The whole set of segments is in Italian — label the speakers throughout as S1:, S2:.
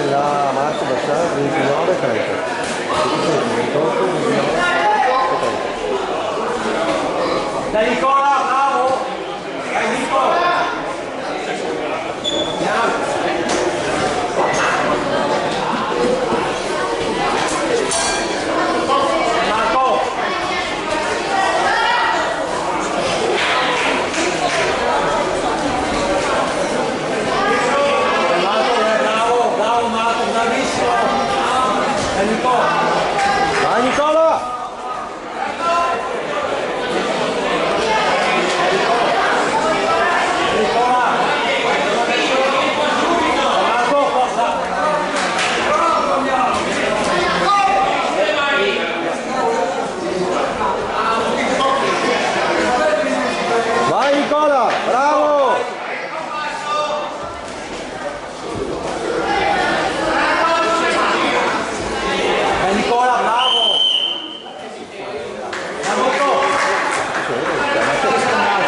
S1: la Marco Bassano 29 30. 28 29 30.
S2: Dai Nicola, bravo! Dai Nicola! Marco! Bravo Marco, bravissimo! Dai Nicola!
S1: Vai Nicola! Vai Nicola, bravo!
S2: Dai Nicola, bravo!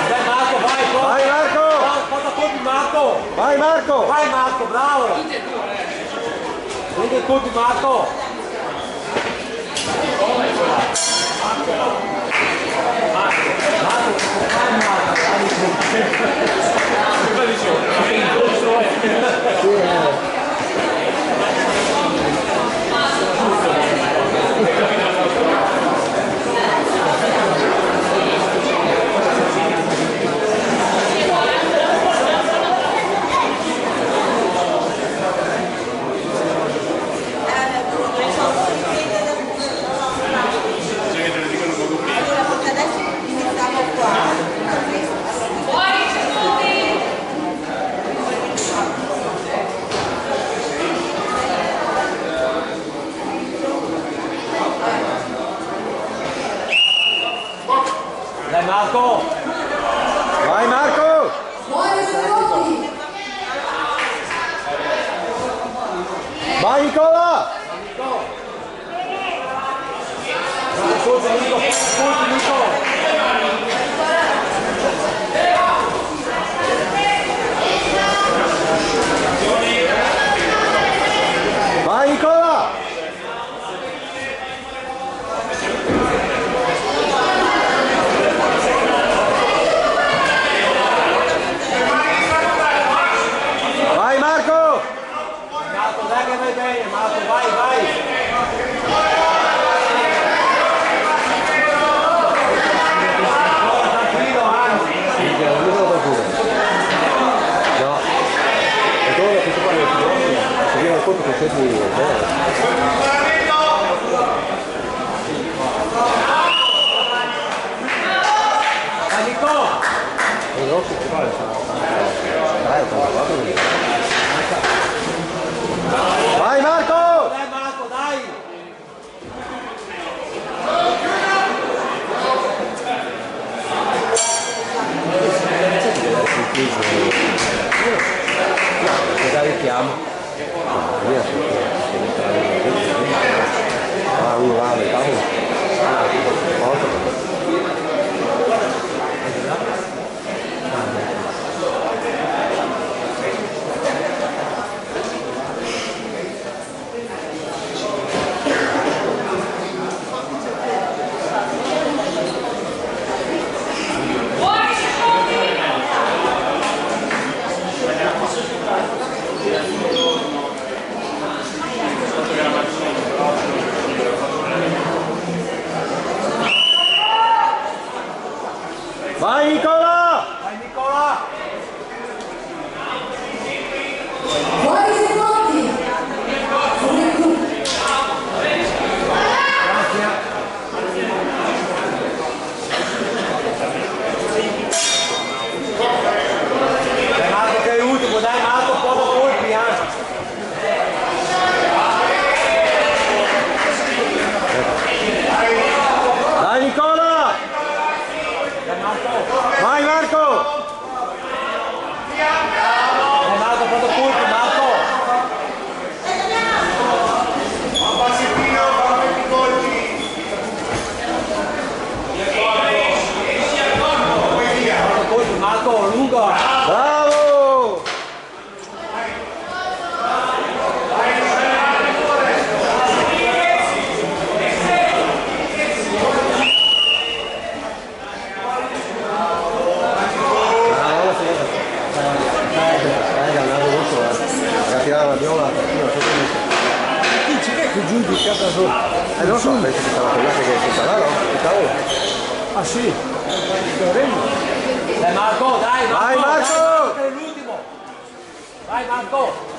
S2: Dai Marco, vai!
S1: Vai Marco!
S2: Cosa colpi Marco?
S1: Vai Marco!
S2: Vai Marco, bravo! Prendi il colpi Marco! Dai Marco!
S1: Vai Marco! Vai Nicola!
S2: Colpi Nico!
S1: Vai Nicola! Vai Marco!
S2: Marco, dai che vai bene, Marco, vai, vai! Tranquillo, anzi!
S1: No, e dove questo qua è più grosso? Si viene conto che sei di
S2: Dai Nico!
S1: i grossi che fare vai Marco!
S2: Dai Marco, dai!
S1: Che richiamo? Uno va alle tavole. la viola, io non so come.
S2: Dici che è più giudicata sotto?
S1: Non so, penso che sarà quella che è tutta là, no?
S2: Ah sì? Dai Marco, dai Marco!
S1: Vai Marco!
S2: Dai, l'ultimo! Vai Marco!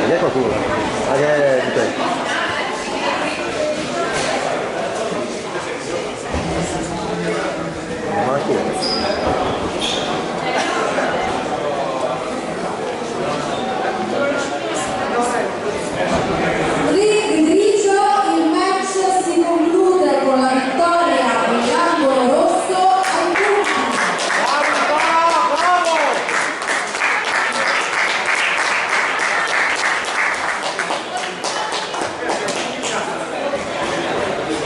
S1: Vedi qualcuno? Ah, che è di te.
S3: Grigio, il match si conclude con la vittoria dell'angolo rosso ai punti.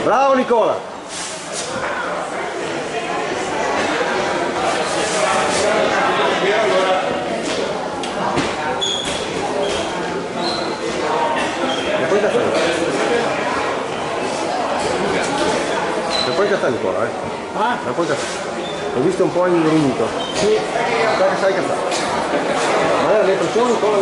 S1: Bravo Nicola! E poi cazzare Nicola, eh?
S2: Ah?
S1: E poi cazzare. Ho visto un po' ingrunito.
S2: Sì.
S1: Sai che sai cazzare. Ma le pressioni Nicola